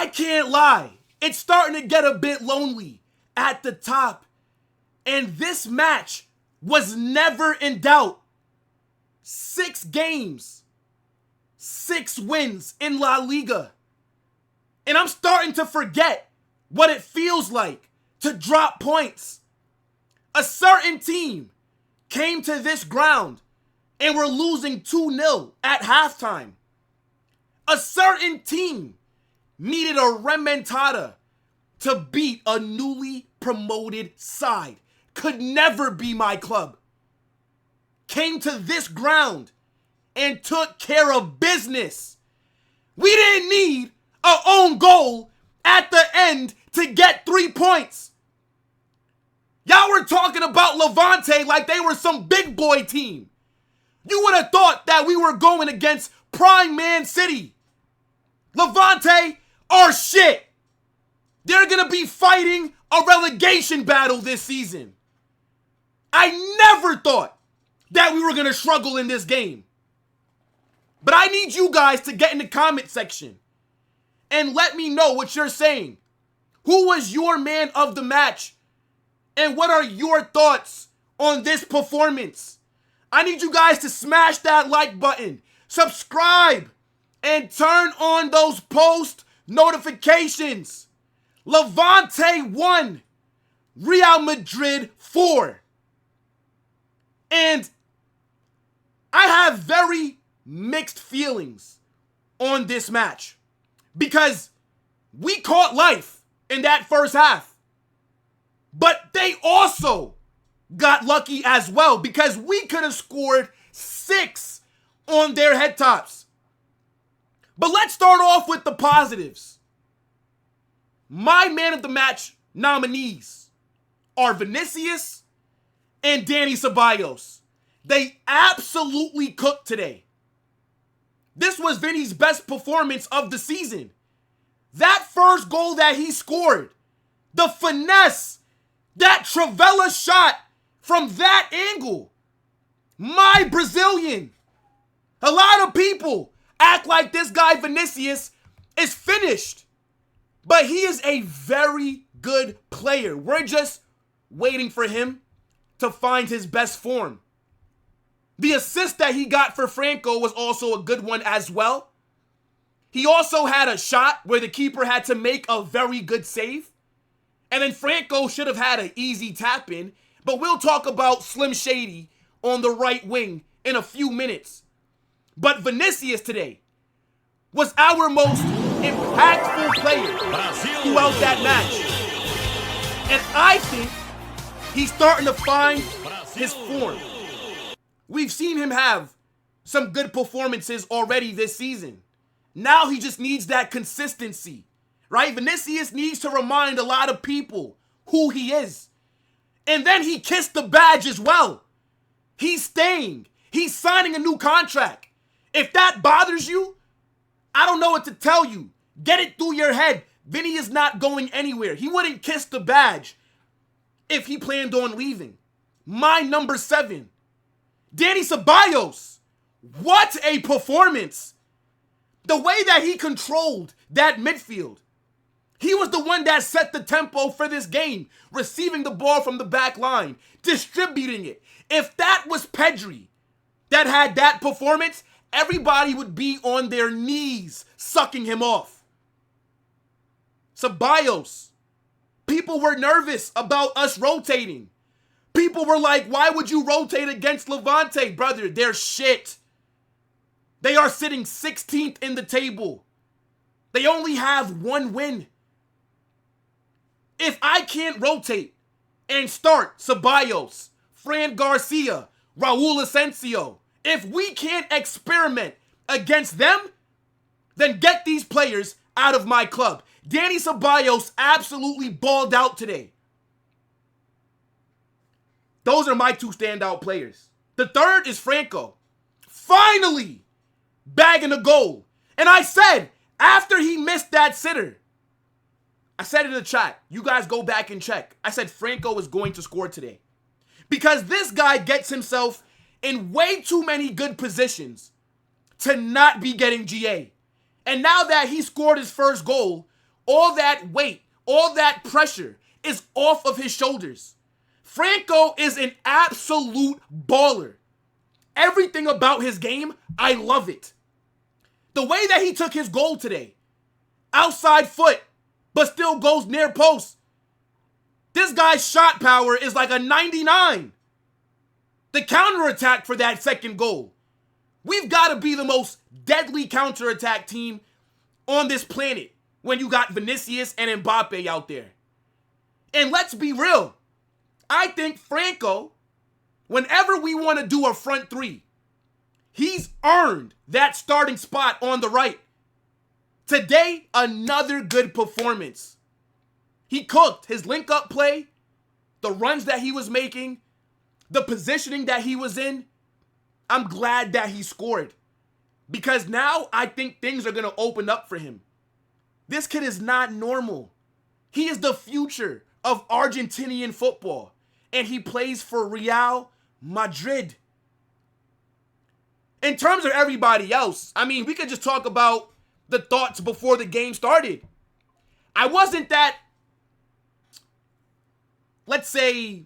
can't lie. It's starting to get a bit lonely at the top. And this match was never in doubt. 6 games, 6 wins in La Liga. And I'm starting to forget what it feels like to drop points. A certain team came to this ground and were losing 2-0 at halftime. A certain team needed a remontada to beat a newly promoted side. Could never be my club. Came to this ground and took care of business. We didn't need an own goal at the end to get 3 points. Y'all were talking about Levante like they were some big boy team. You would have thought that we were going against prime Man City. Levante are shit. They're going to be fighting a relegation battle this season. I never thought that we were going to struggle in this game. But I need you guys to get in the comment section and let me know what you're saying. Who was your man of the match? And what are your thoughts on this performance? I need you guys to smash that like button, subscribe, and turn on those post notifications. Levante 1, Real Madrid 4. And I have very mixed feelings on this match because we caught life in that first half. But they also got lucky as well because we could have scored 6 on their head tops. But let's start off with the positives. My man of the match nominees are Vinicius and Dani Ceballos. They absolutely cooked today. This was Vinny's best performance of the season. That first goal that he scored, the finesse, that Travella shot from that angle. My Brazilian. A lot of people act like this guy Vinicius is finished. But he is a very good player. We're just waiting for him to find his best form. The assist that he got for Franco was also a good one as well. He also had a shot where the keeper had to make a very good save. And then Franco should have had an easy tap in. But we'll talk about Slim Shady on the right wing in a few minutes. But Vinicius today was our most impactful player throughout that match. And I think he's starting to find his form. We've seen him have some good performances already this season. Now he just needs that consistency, right? Vinicius needs to remind a lot of people who he is. And then he kissed the badge as well. He's staying. He's signing a new contract. If that bothers you, I don't know what to tell you. Get it through your head. Vinny is not going anywhere. He wouldn't kiss the badge if he planned on leaving. My number 7, Dani Ceballos. What a performance. The way that he controlled that midfield. He was the one that set the tempo for this game, receiving the ball from the back line, distributing it. If that was Pedri that had that performance, everybody would be on their knees sucking him off. Ceballos. People were nervous about us rotating. People were like, why would you rotate against Levante? Brother, they're shit. They are sitting 16th in the table. They only have 1 win. If I can't rotate and start Ceballos, Fran Garcia, Raul Asensio, if we can't experiment against them, then get these players out of my club. Dani Ceballos absolutely balled out today. Those are my 2 standout players. The third is Franco. Finally bagging a goal. And I said, after he missed that sitter, I said in the chat, you guys go back and check. I said Franco is going to score today. Because this guy gets himself in way too many good positions to not be getting GA. And now that he scored his first goal all that weight, all that pressure is off of his shoulders. Franco is an absolute baller. Everything about his game, I love it. The way that he took his goal today, outside foot, but still goes near post. This guy's shot power is like a 99. The counterattack for that second goal. We've got to be the most deadly counterattack team on this planet when you got Vinicius and Mbappé out there. And let's be real. I think Franco, whenever we want to do a front three, he's earned that starting spot on the right. Today, another good performance. He cooked his link-up play, the runs that he was making, the positioning that he was in. I'm glad that he scored because now I think things are going to open up for him. This kid is not normal. He is the future of Argentinian football, and he plays for Real Madrid. In terms of everybody else, I mean, we could just talk about the thoughts before the game started. I wasn't that, let's say,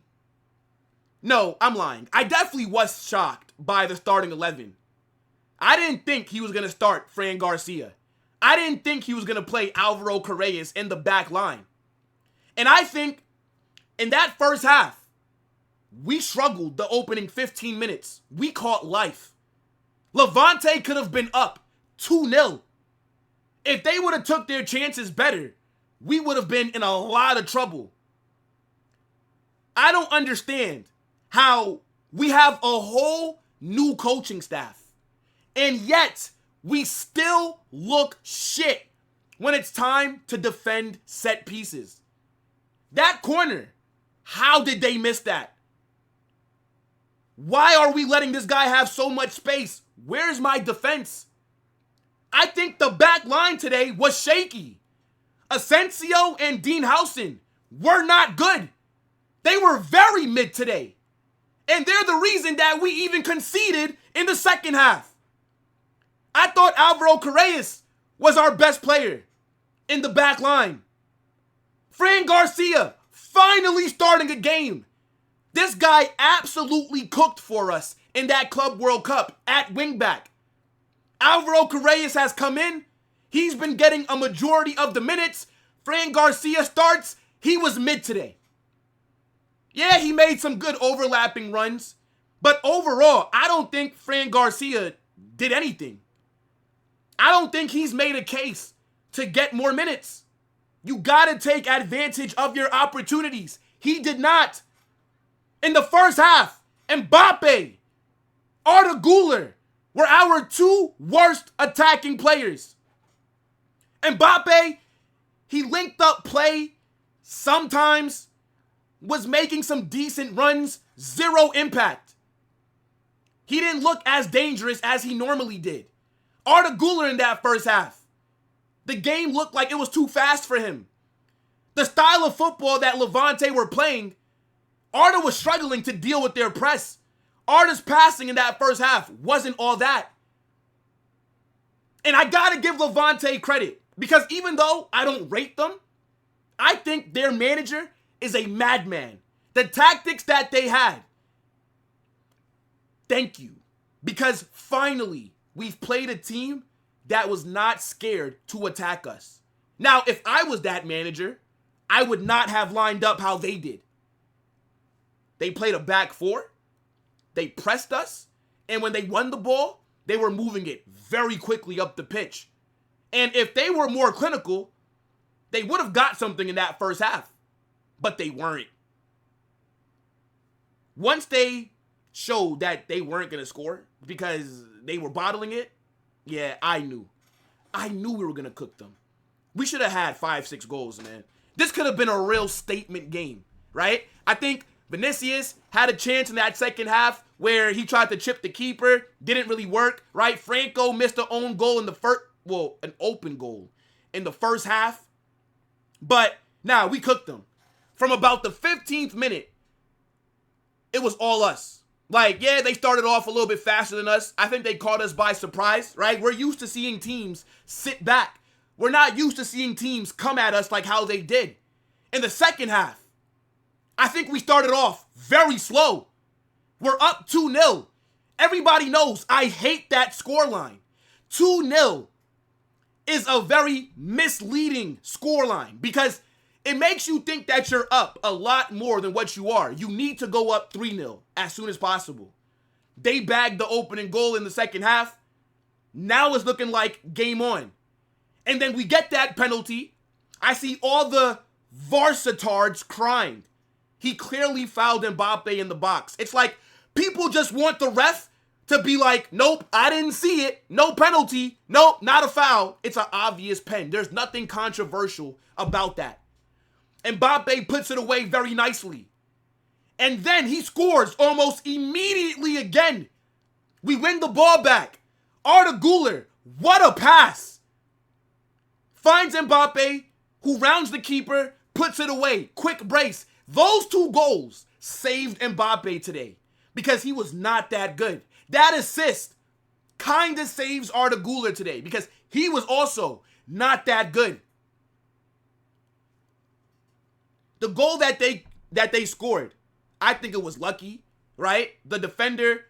no, I'm lying. I definitely was shocked by the starting 11. I didn't think he was going to start Fran Garcia. I didn't think he was going to play Alvaro Carreras in the back line. And I think in that first half, we struggled the opening 15 minutes. We caught life. Levante could have been up 2-0. If they would have took their chances better, we would have been in a lot of trouble. I don't understand how we have a whole new coaching staff, and yet we still look shit when it's time to defend set pieces. That corner, how did they miss that? Why are we letting this guy have so much space? Where's my defense? I think the back line today was shaky. Asensio and Dean Howson were not good. They were very mid today. And they're the reason that we even conceded in the second half. I thought Alvaro Carreras was our best player in the back line. Fran Garcia finally starting a game. This guy absolutely cooked for us in that Club World Cup at wingback. Alvaro Carreras has come in. He's been getting a majority of the minutes. Fran Garcia starts. He was mid today. Yeah, he made some good overlapping runs. But overall, I don't think Fran Garcia did anything. I don't think he's made a case to get more minutes. You got to take advantage of your opportunities. He did not. In the first half, Mbappé, Arda Güler were our two worst attacking players. Mbappé, he linked up play, sometimes was making some decent runs, zero impact. He didn't look as dangerous as he normally did. Arda Güler in that first half, the game looked like it was too fast for him. The style of football that Levante were playing, Arda was struggling to deal with their press. Arda's passing in that first half wasn't all that. And I gotta give Levante credit because even though I don't rate them, I think their manager is a madman. The tactics that they had, thank you. Because finally, we've played a team that was not scared to attack us. Now, if I was that manager, I would not have lined up how they did. They played a back four. They pressed us. And when they won the ball, they were moving it very quickly up the pitch. And if they were more clinical, they would have got something in that first half. But they weren't. Once they showed that they weren't going to score because they were bottling it, yeah, I knew. I knew we were going to cook them. We should have had 5-6 goals, man. This could have been a real statement game, right? I think Vinicius had a chance in that second half where he tried to chip the keeper. Didn't really work, right? Franco missed an own goal in the first, well, an open goal in the first half. But now we cooked them. From about the 15th minute, it was all us. Like, yeah, they started off a little bit faster than us. I think they caught us by surprise, right? We're used to seeing teams sit back. We're not used to seeing teams come at us like how they did. In the second half, I think we started off very slow. We're up 2-0. Everybody knows I hate that scoreline. 2-0 is a very misleading scoreline because it makes you think that you're up a lot more than what you are. You need to go up 3-0 as soon as possible. They bagged the opening goal in the second half. Now it's looking like game on. And then we get that penalty. I see all the varsitards crying. He clearly fouled Mbappé in the box. It's like people just want the ref to be like, nope, I didn't see it. No penalty. Nope, not a foul. It's an obvious pen. There's nothing controversial about that. Mbappé puts it away very nicely. And then he scores almost immediately again. We win the ball back. Arda Güler, what a pass. Finds Mbappé, who rounds the keeper, puts it away. Quick brace. Those 2 goals saved Mbappé today because he was not that good. That assist kind of saves Arda Güler today because he was also not that good. The goal that they scored, I think it was lucky, right? The defender,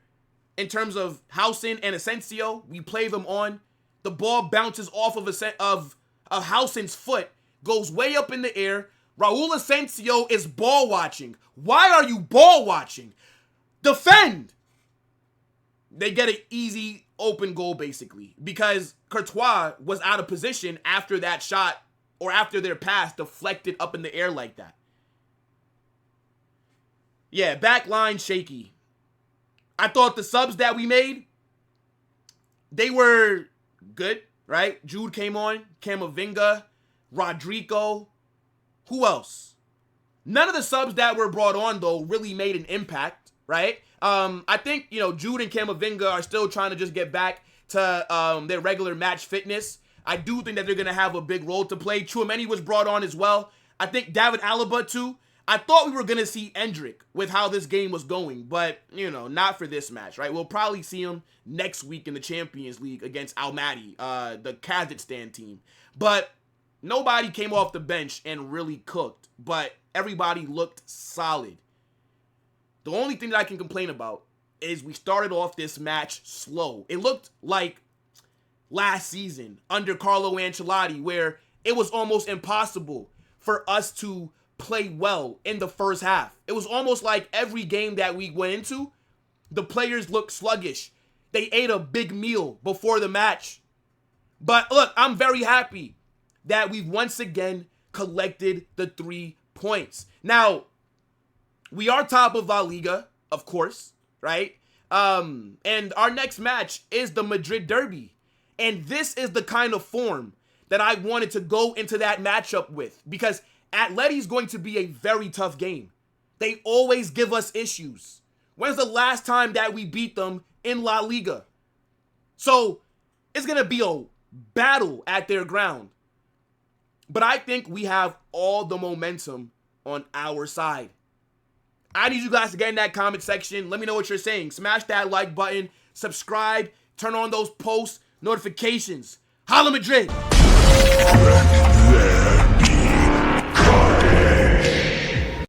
in terms of Housen and Asensio, we play them on. The ball bounces off of Housen's foot, goes way up in the air. Raul Asensio is ball watching. Why are you ball watching? Defend! They get an easy open goal, basically, because Courtois was out of position after that shot or after their pass deflected up in the air like that. Yeah, back line shaky. I thought the subs that we made, they were good, right? Jude came on, Camavinga, Rodrigo. Who else? None of the subs that were brought on, though, really made an impact, right? I think, Jude and Camavinga are still trying to just get back to their regular match fitness. I do think that they're going to have a big role to play. Tchouaméni was brought on as well. I think David Alaba, too. I thought we were going to see Endrick with how this game was going, but, not for this match, right? We'll probably see him next week in the Champions League against Almaty, the Kazakhstan team. But nobody came off the bench and really cooked, but everybody looked solid. The only thing that I can complain about is we started off this match slow. It looked like last season under Carlo Ancelotti, where it was almost impossible for us to play well in the first half. It was almost like every game that we went into, the players looked sluggish. They ate a big meal before the match. But look, I'm very happy that we've once again collected the 3 points. Now, we are top of LaLiga, of course, right? And our next match is the Madrid Derby. And this is the kind of form that I wanted to go into that matchup with, because Atleti's going to be a very tough game. They always give us issues. When's the last time that we beat them in La Liga? So it's going to be a battle at their ground. But I think we have all the momentum on our side. I need you guys to get in that comment section. Let me know what you're saying. Smash that like button. Subscribe. Turn on those post notifications. Holla Madrid!